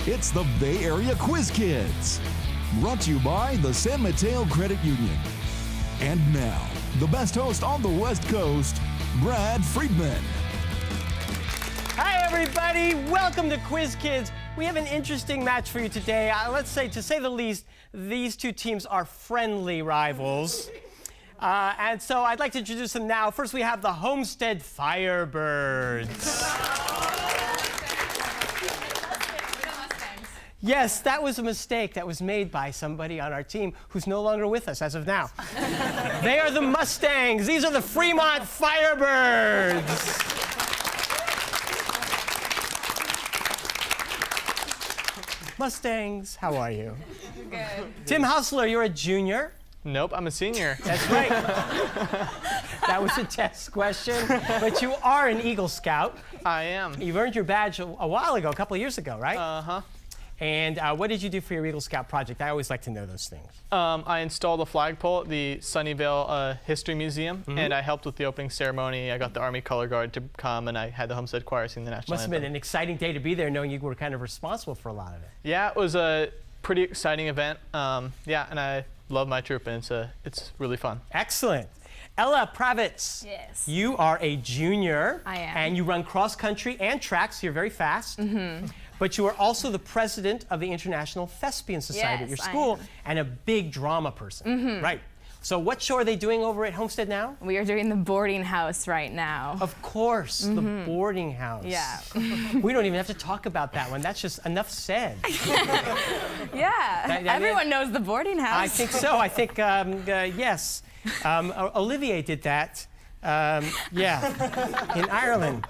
It's the Bay Area Quiz Kids, brought to you by the San Mateo Credit Union. And now, the best host on the West Coast, Brad Friedman. Hi, everybody. Welcome to Quiz Kids. We have an interesting match for you today. Let's say, to say the least, these two teams are friendly rivals. And so I'd like to introduce them now. First, we have the Homestead Firebirds. Yes, that was a mistake that was made by somebody on our team who's no longer with us as of now. They are the Mustangs. These are the Fremont Firebirds. Mustangs, how are you? Good. Tim Hausler, you're a junior. Nope, I'm a senior. That's right. That was a test question, but you are an Eagle Scout. I am. You've earned your badge a while ago, a couple of years ago, right? Uh-huh. And what did you do for your Eagle Scout project? I always like to know those things. I installed a flagpole at the Sunnyvale History Museum, and I helped with the opening ceremony. I got the Army Color Guard to come, and I had the Homestead Choir sing the national Must have anthem. been an exciting day to be there, knowing you were kind of responsible for a lot of it. Yeah, it was a pretty exciting event. Yeah, and I love my troop, and it's really fun. Excellent. Ella Pravitz. Yes. You are a junior. I am. And you run cross country and track, so you're very fast. Mm-hmm. But you are also the president of the International Thespian Society at your Yes, I school am. and a big drama person. Mm-hmm. Right. So what show are they doing over at Homestead now? We are doing the boarding house right now. Of course, the boarding house. Yeah. We don't even have to talk about that one. That's just enough said. Yeah. Everyone knows the boarding house. I think so. I think, yes. Olivier did that. Yeah, in Ireland.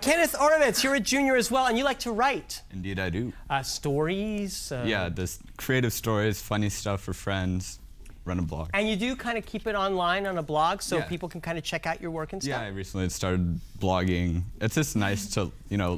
Kenneth Orovitz, you're a junior as well, and you like to write. Indeed, I do. Stories. Yeah, just creative stories, funny stuff for friends, run a blog. And you do kind of keep it online on a blog so Yeah. people can kind of check out your work and stuff? Yeah, I recently started blogging. It's just nice to,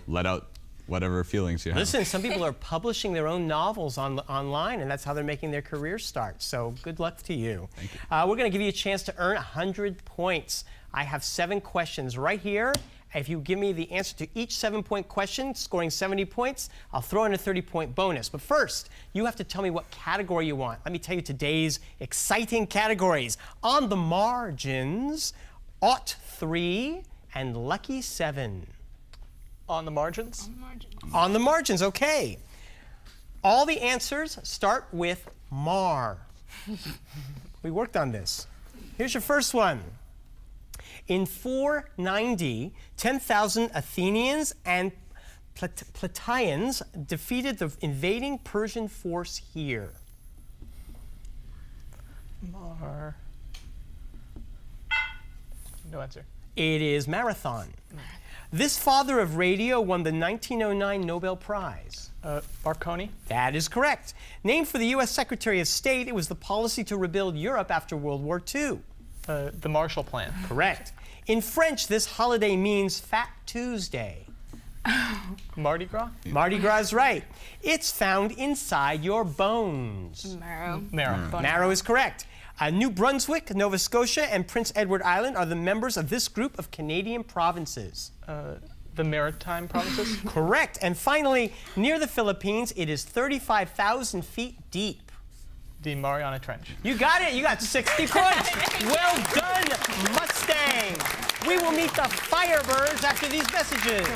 let out whatever feelings you have. Listen, some people are publishing their own novels online, and that's how they're making their career start. So good luck to you. Thank you. We're going to give you a chance to earn 100 points. I have 7 questions right here. If you give me the answer to each 7-point question, scoring 70 points, I'll throw in a 30-point bonus. But first, you have to tell me what category you want. Let me tell you today's exciting categories. On the margins, Ought 3 and Lucky 7. On the margins? On the margins, okay. All the answers start with Mar. We worked on this. Here's your first one. In 490, 10,000 Athenians and Plataeans defeated the invading Persian force here. Mar. No answer. It is Marathon. This father of radio won the 1909 Nobel Prize. Marconi? That is correct. Named for the U.S. Secretary of State, it was the policy to rebuild Europe after World War II. The Marshall Plan. Correct. In French, this holiday means Fat Tuesday. Mardi Gras? Mardi Gras is right. It's found inside your bones. Marrow. Marrow. Marrow is correct. New Brunswick, Nova Scotia, and Prince Edward Island are the members of this group of Canadian provinces. The Maritime Provinces? Correct. And finally, near the Philippines, it is 35,000 feet deep. The Mariana Trench. You got it. You got 60 points. Well done, Mustang. We will meet the Firebirds after these messages.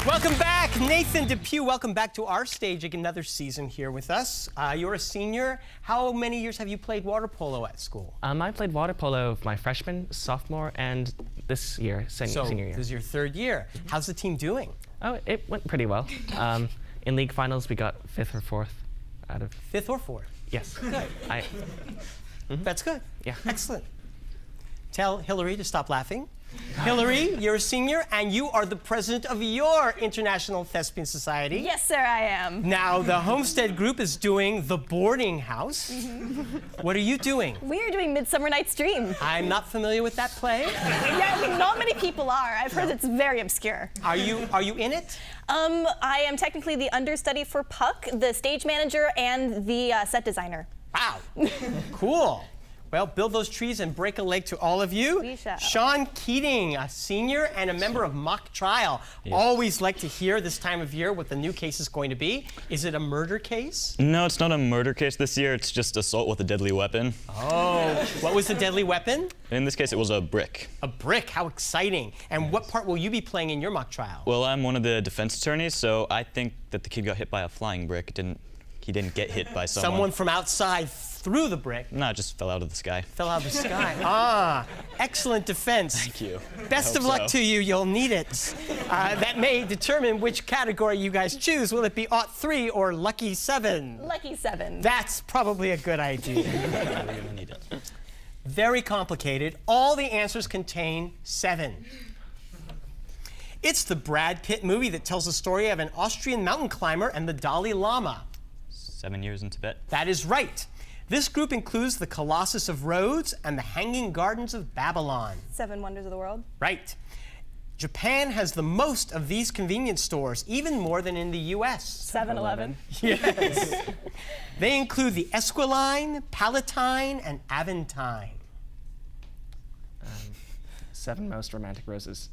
Welcome back, Nathan Depew. Welcome back to our stage, another season here with us. You're a senior. How many years have you played water polo at school? I played water polo my freshman, sophomore, and this year, senior year. This is your 3rd year. How's the team doing? Oh, it went pretty well. In league finals, we got 5th or 4th out of... 5th or 4th? Yes. Good. I, That's good. Yeah. Excellent. Tell Hillary to stop laughing. Hillary, you're a senior, and you are the president of your International Thespian Society. Yes, sir, I am. Now, the Homestead group is doing The Boarding House. What are you doing? We are doing Midsummer Night's Dream. I'm not familiar with that play. Yeah, I mean, not many people are. I've heard it's very obscure. Are you in it? I am technically the understudy for Puck, the stage manager, and the set designer. Wow. Cool. Well, build those trees and break a leg to all of you. We shall. Sean Keating, a senior and a member of Mock Trial. Yes. Always like to hear this time of year what the new case is going to be. Is it a murder case? No, it's not a murder case this year. It's just assault with a deadly weapon. Oh, what was the deadly weapon? In this case, it was a brick. A brick, how exciting. And what part will you be playing in your mock trial? Well, I'm one of the defense attorneys, so I think that the kid got hit by a flying brick. He didn't get hit by someone. Someone from outside threw the brick. No, it just fell out of the sky. Fell out of the sky. Ah, excellent defense. Thank you. Best I of hope luck so. to you. You'll need it. That may determine which category you guys choose. Will it be Aught 3 or Lucky 7? Lucky 7. That's probably a good idea. We're gonna need it. Very complicated. All the answers contain 7. It's the Brad Pitt movie that tells the story of an Austrian mountain climber and the Dalai Lama. 7 years in Tibet. That is right. This group includes the Colossus of Rhodes and the Hanging Gardens of Babylon. 7 Wonders of the World. Right. Japan has the most of these convenience stores, even more than in the US. 7-Eleven. Yes. They include the Esquiline, Palatine, and Aventine. 7 Most Romantic Roses.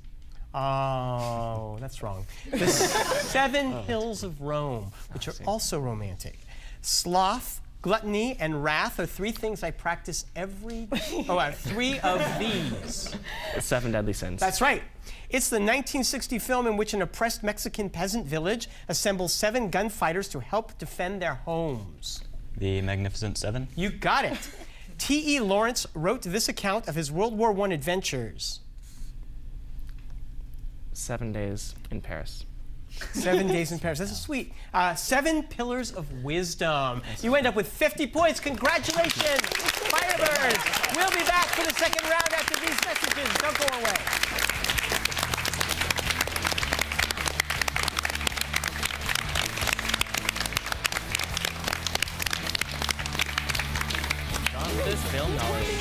Oh, that's wrong. The 7 Hills of Rome, which are also romantic. Sloth, gluttony, and wrath are 3 things I practice every day. Oh, 3 of these. 7 Deadly Sins. That's right. It's the 1960 film in which an oppressed Mexican peasant village assembles 7 gunfighters to help defend their homes. The Magnificent Seven. You got it. T.E. Lawrence wrote this account of his World War I adventures. 7 Days in Paris. 7 Days in Paris. That's sweet. 7 Pillars of Wisdom. You end up with 50 points. Congratulations, Firebirds. We'll be back for the second round after these messages. Don't go away. John with his film knowledge.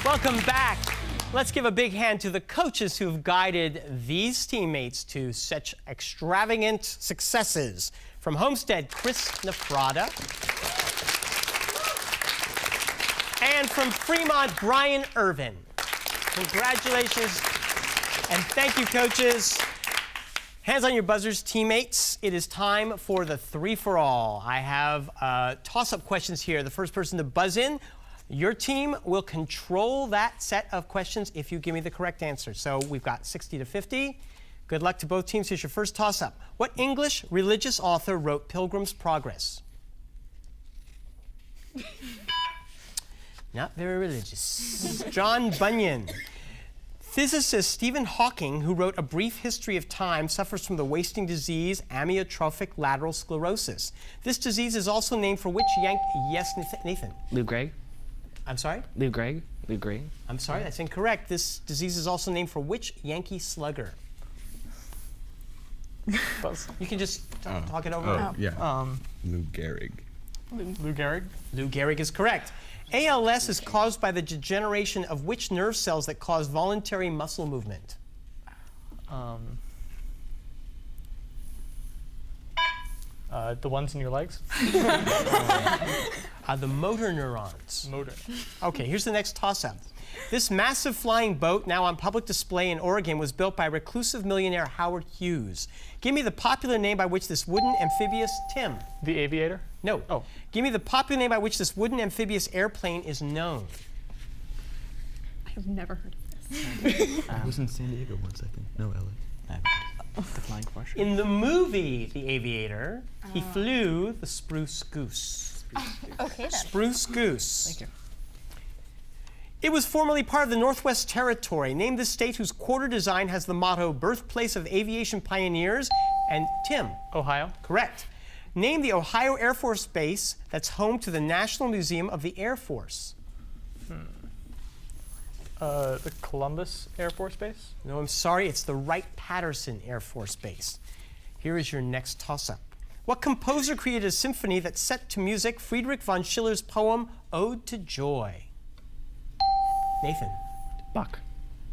Welcome back. Let's give a big hand to the coaches who've guided these teammates to such extravagant successes. From Homestead, Chris Nefrada. And from Fremont, Brian Irvin. Congratulations. And thank you, coaches. Hands on your buzzers, teammates. It is time for the 3-for-all. I have toss-up questions here. The first person to buzz in, your team will control that set of questions if you give me the correct answer. So we've got 60 to 50. Good luck to both teams. Here's your first toss-up. What English religious author wrote Pilgrim's Progress? Not very religious. John Bunyan. Physicist Stephen Hawking, who wrote A Brief History of Time, suffers from the wasting disease amyotrophic lateral sclerosis. This disease is also named for which Yes, Nathan. Lou Gregg. I'm sorry? Lou Gregg. Lou Gregg. I'm sorry, that's incorrect. This disease is also named for which Yankee slugger? You can just talk it over. Oh, yeah. Lou Gehrig. Lou Gehrig. Lou Gehrig is correct. ALS is caused by the degeneration of which nerve cells that cause voluntary muscle movement? The ones in your legs. The motor neurons. Motor. Okay, here's the next toss-up. This massive flying boat, now on public display in Oregon, was built by reclusive millionaire Howard Hughes. Give me the popular name by which this wooden amphibious Tim. The Aviator. No. Oh. Give me the popular name by which this wooden amphibious airplane is known. I've never heard of this. I was in San Diego once, I think. No, LA. The Flying Fortress. In the movie The Aviator, he flew the Spruce Goose. Okay, then. Spruce Goose. Thank you. It was formerly part of the Northwest Territory. Name the state whose quarter design has the motto, Birthplace of Aviation Pioneers, and Tim. Ohio. Correct. Name the Ohio Air Force Base that's home to the National Museum of the Air Force. The Columbus Air Force Base? No, I'm sorry, it's the Wright-Patterson Air Force Base. Here is your next toss-up. What composer created a symphony that's set to music Friedrich von Schiller's poem Ode to Joy? Nathan. Bach.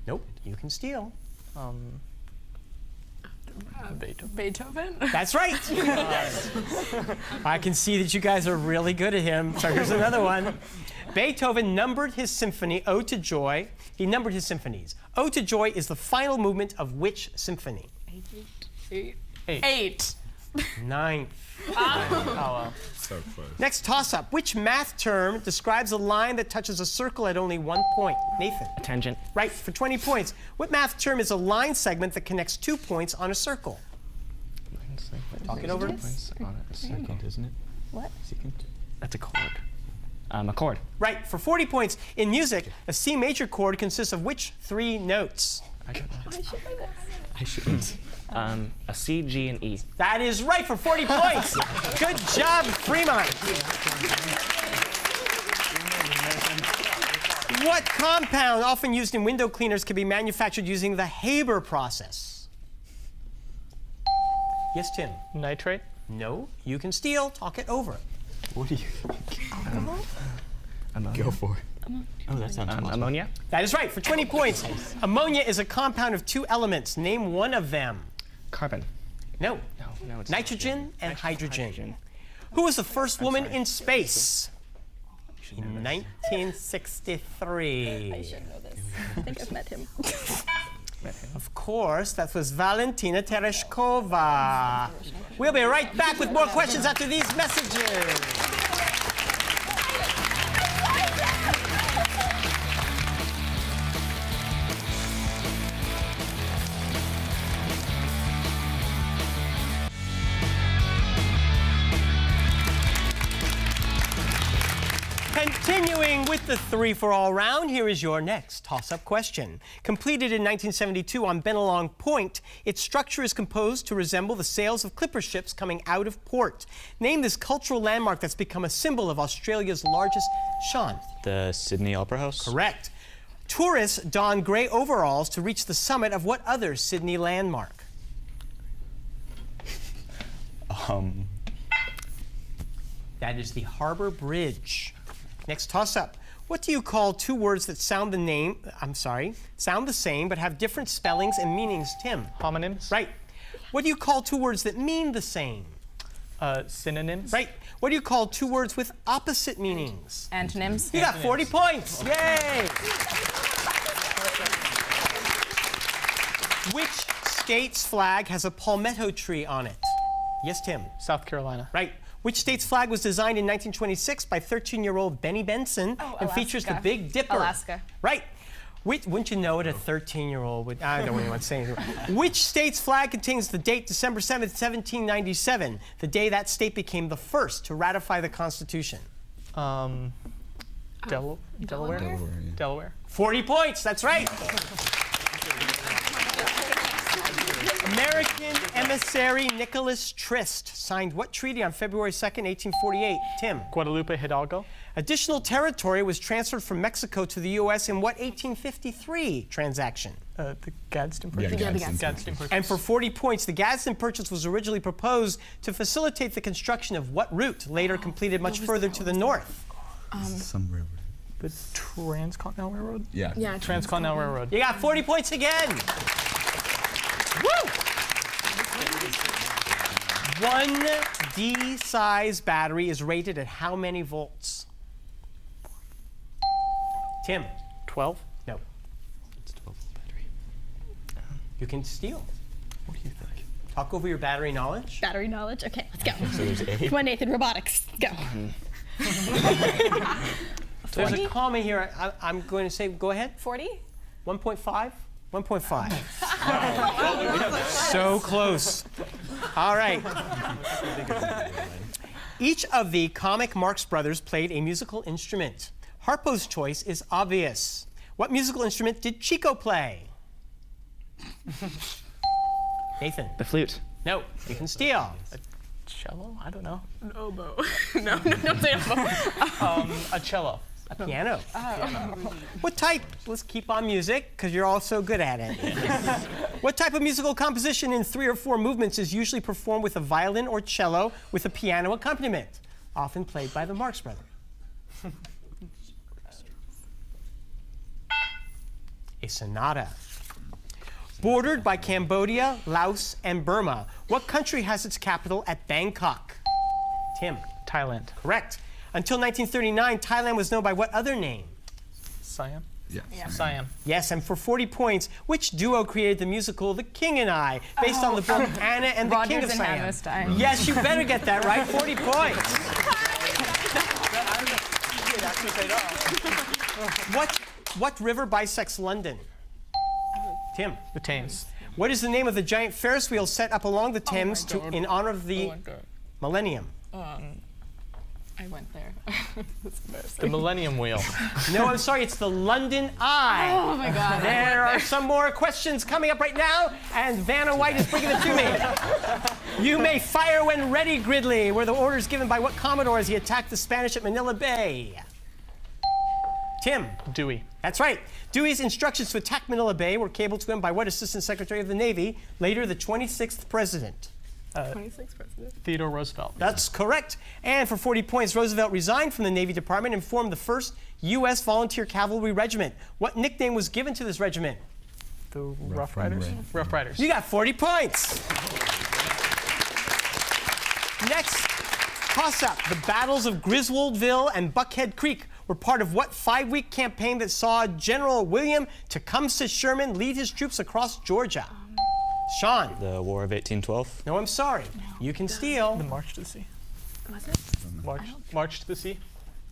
Nope, you can steal. Beethoven? That's right. I can see that you guys are really good at him. So here's another one. Beethoven numbered his symphony, Ode to Joy. He numbered his symphonies. Ode to Joy is the final movement of which symphony? Eight. Ninth. Oh, well. So close. Next toss-up. Which math term describes a line that touches a circle at only 1 point? Nathan. Tangent. Right, for 20 points. What math term is a line segment that connects 2 points on a circle? Talk it over. Second, isn't it? What? Second. That's a chord. A chord. Right, for 40 points. In music, a C major chord consists of which 3 notes? I shouldn't. A C, G, and E. That is right for 40 points. Good job, Fremont. What compound, often used in window cleaners, can be manufactured using the Haber process? Yes, Tim. Nitrate? No, you can steal. Talk it over. What do you think? Ammonia. Go for it. Oh, that sounds possible. Ammonia. That is right for 20 points. Ammonia is a compound of 2 elements. Name one of them. Carbon. No. No, it's Nitrogen and hydrogen. Who was the first woman in space? In 1963. I should know this. I think I've met him. Of course, that was Valentina Tereshkova. We'll be right back with more questions after these messages. Continuing with the 3-for-all round, here is your next toss-up question. Completed in 1972 on Bennelong Point, its structure is composed to resemble the sails of clipper ships coming out of port. Name this cultural landmark that's become a symbol of Australia's largest... Sean. The Sydney Opera House? Correct. Tourists don gray overalls to reach the summit of what other Sydney landmark? That is the Harbour Bridge. Next toss-up. What do you call 2 words that sound the same but have different spellings and meanings, Tim? Homonyms? Right. What do you call 2 words that mean the same? Synonyms? Right. What do you call 2 words with opposite meanings? Antonyms. You got 40 points. Yay! Which state's flag has a palmetto tree on it? Yes, Tim. South Carolina. Right. Which state's flag was designed in 1926 by 13-year-old Benny Benson and features the Big Dipper? Alaska. Right. Wouldn't you know it, a 13-year-old would... I don't even want to say anything. Which state's flag contains the date December 7th, 1797, the day that state became the first to ratify the Constitution? Delaware? Delaware, yeah. Delaware. 40 points, that's right. American emissary Nicholas Trist signed what treaty on February 2nd, 1848? Tim. Guadalupe Hidalgo? Additional territory was transferred from Mexico to the U.S. in what 1853 transaction? The Gadsden Purchase? Yeah, the Gadsden Purchase. And for 40 points, the Gadsden Purchase was originally proposed to facilitate the construction of what route, later completed much further to the north? Some railroad. The Transcontinental Railroad? Yeah. Yeah. Transcontinental Railroad. You got 40 points again. Woo! 1 D-size battery is rated at how many volts? Tim. 12? No. It's 12-volt battery. You can steal. What do you think? Talk over your battery knowledge. Battery knowledge. Okay, let's go. So there's 8. Come on, Nathan. Robotics. Go. There's a 40? comma here. I'm going to say, go ahead. 40? 1.5? 1.5. So close. All right. Each of the comic Marx Brothers played a musical instrument. Harpo's choice is obvious. What musical instrument did Chico play? Nathan. The flute. No, you can steal. Cello? I don't know. An oboe. No, don't say oboe. A cello. A piano. What type? Let's keep on music because you're all so good at it. What type of musical composition in 3 or 4 movements is usually performed with a violin or cello with a piano accompaniment, often played by the Marx Brothers? A sonata. Bordered by Cambodia, Laos, and Burma, what country has its capital at Bangkok? Tim. Thailand. Correct. Until 1939, Thailand was known by what other name? Siam? Yeah. Siam. Yes, and for 40 points, which duo created the musical The King and I, based on the book Anna and the King of Rodgers and Siam? Hammerstein. Yes, you better get that right. 40 points. What river bisects London? Tim. The Thames. What is the name of the giant Ferris wheel set up along the Thames God. in honor of the Oh my God. millennium? I went there. That's embarrassing. The Millennium Wheel. No, I'm sorry, it's the London Eye. Oh my God. There are some more questions coming up right now, and Vanna White is bringing it to me. You may fire when ready, Gridley, were the orders given by what Commodore as he attacked the Spanish at Manila Bay? Tim. Dewey. That's right. Dewey's instructions to attack Manila Bay were cabled to him by what Assistant Secretary of the Navy, later the 26th President? 26th president. Theodore Roosevelt. That's correct. And for 40 points, Roosevelt resigned from the Navy Department and formed the 1st U.S. Volunteer Cavalry Regiment. What nickname was given to this regiment? The Rough Riders. Rough Riders. You got 40 points. Next, toss-up. The battles of Griswoldville and Buckhead Creek were part of what 5-week campaign that saw General William Tecumseh Sherman lead his troops across Georgia? Sean. The War of 1812. No, I'm sorry. You can steal. The March to the Sea. Was it? March to the Sea.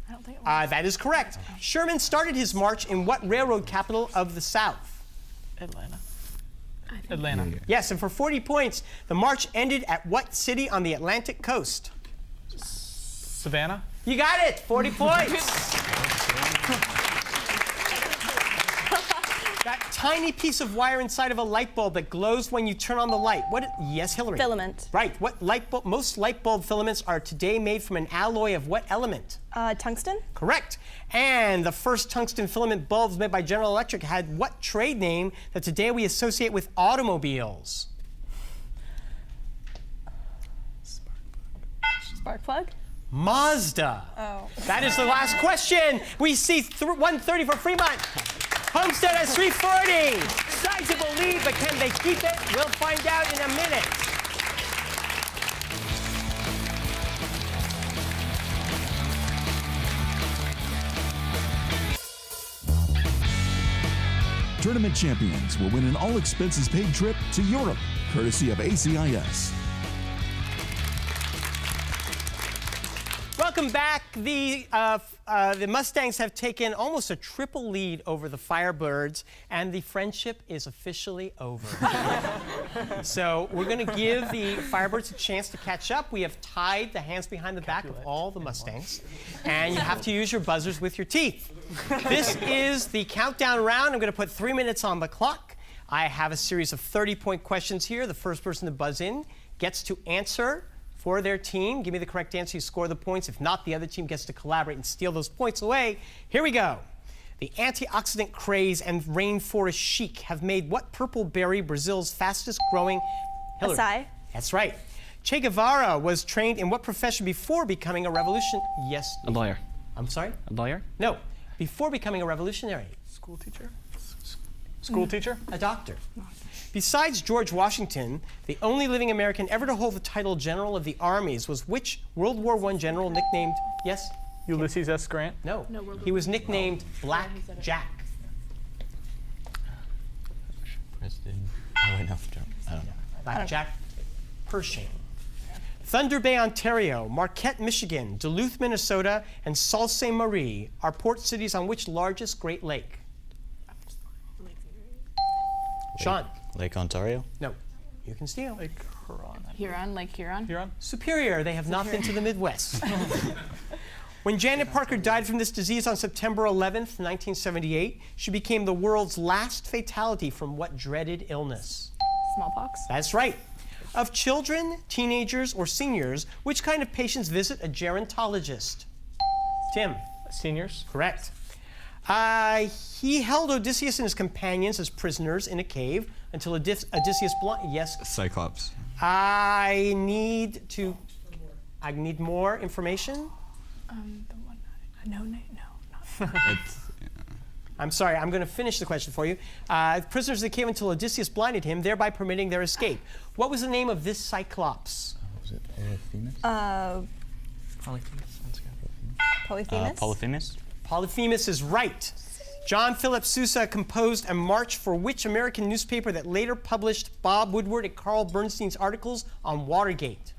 I don't think it was. That is correct. Sherman started his march in what railroad capital of the South? Atlanta. Atlanta. Yes, and for 40 points, the march ended at what city on the Atlantic coast? Savannah. You got it. 40 points. That tiny piece of wire inside of a light bulb that glows when you turn on the light. Yes, Hillary. Filament. Right. Most light bulb filaments are today made from an alloy of what element? Tungsten? Correct. And the first tungsten filament bulbs made by General Electric had what trade name that today we associate with automobiles? Spark plug? Mazda. Oh. That is the last question. We see 130 for Fremont. Homestead has 340. Sizable lead, but can they keep it? We'll find out in a minute. Tournament champions will win an all-expenses-paid trip to Europe, courtesy of ACIS. Welcome back. The Mustangs have taken almost a triple lead over the Firebirds, and the friendship is officially over. So we're going to give the Firebirds a chance to catch up. We have tied the hands behind the back of all the Mustangs, and you have to use your buzzers with your teeth. This is the countdown round. I'm going to put 3 minutes on the clock. I have a series of 30-point questions here. The first person to buzz in gets to answer for their team. Give me the correct answer, you score the points. If not, the other team gets to collaborate and steal those points away. Here we go. The antioxidant craze and rainforest chic have made what purple berry Brazil's fastest growing? Hillary. Acai. That's right. Che Guevara was trained in what profession before becoming a revolution? Yes. A lawyer. I'm sorry? A lawyer? No. Before becoming a revolutionary. School teacher. School teacher. A doctor. Besides George Washington, the only living American ever to hold the title General of the Armies was which World War I general nicknamed, yes? Ulysses S. Grant. No. He was nicknamed Black Jack. President. Oh, wait, no. I don't know. Black Jack Pershing. Thunder Bay, Ontario, Marquette, Michigan, Duluth, Minnesota, and Sault Ste. Marie are port cities on which largest Great Lake? Sean. Lake Ontario. No. You can steal. Lake Huron. Huron, Lake Huron. Huron. Superior. They have not been to the Midwest. When Janet Parker died from this disease on September 11th, 1978, she became the world's last fatality from what dreaded illness? Smallpox. That's right. Of children, teenagers, or seniors, which kind of patients visit a gerontologist? Tim. Seniors. Correct. He held Odysseus and his companions as prisoners in a cave until Odysseus Yes. Cyclops. I need more information. The one. No. It's, I'm sorry, I'm going to finish the question for you. Prisoners in the cave until Odysseus blinded him, thereby permitting their escape. What was the name of this Cyclops? was it Polyphemus? Polyphemus? Polyphemus. Polyphemus is right. John Philip Sousa composed a march for which American newspaper that later published Bob Woodward and Carl Bernstein's articles on Watergate?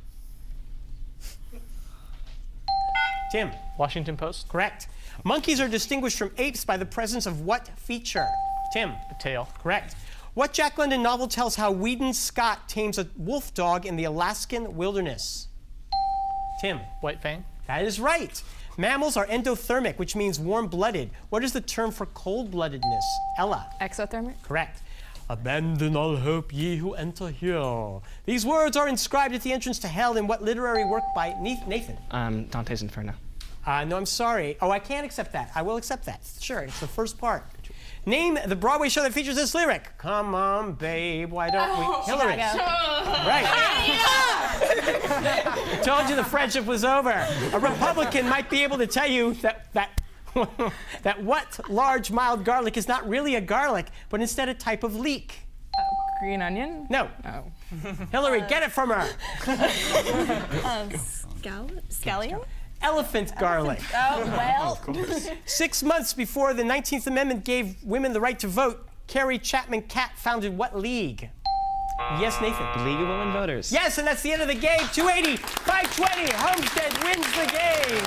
Tim. Washington Post. Correct. Monkeys are distinguished from apes by the presence of what feature? Tim. A tail. Correct. What Jack London novel tells how Weedon Scott tames a wolf dog in the Alaskan wilderness? Tim. White Fang. That is right. Mammals are endothermic, which means warm-blooded. What is the term for cold-bloodedness? Ella. Exothermic. Correct. Abandon all hope, ye who enter here. These words are inscribed at the entrance to hell in what literary work by Nathan? Dante's Inferno. No, I'm sorry. Oh, I can't accept that. I will accept that. Sure, it's the first part. Name the Broadway show that features this lyric. Come on, babe, why don't we? Hillary. Right. Told you the friendship was over. A Republican might be able to tell you that what large, mild garlic is not really a garlic, but instead a type of leek. Green onion? No. Oh. Hillary, get it from her. Scallion? Elephant garlic. Oh, well. 6 months before the 19th Amendment gave women the right to vote, Carrie Chapman Catt founded what league? Yes, Nathan. League of Women Voters. Yes, and that's the end of the game. 280, 520. Homestead wins the game.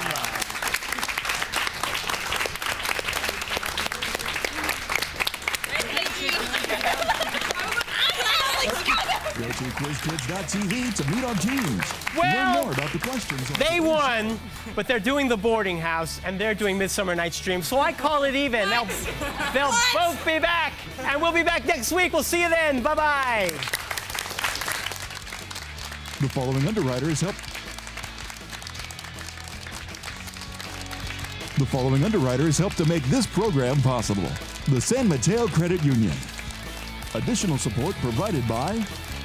Go to quizkids.tv to meet our teams. Well, learn more about the questions. They won, but they're doing the boarding house, and they're doing Midsummer Night's Dream, so I call it even. They'll both be back, and we'll be back next week. We'll see you then. Bye-bye. The following underwriters help. The following underwriters help to make this program possible. The San Mateo Credit Union. Additional support provided by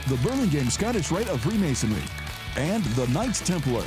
the Burlingame Scottish Rite of Freemasonry and the Knights Templar.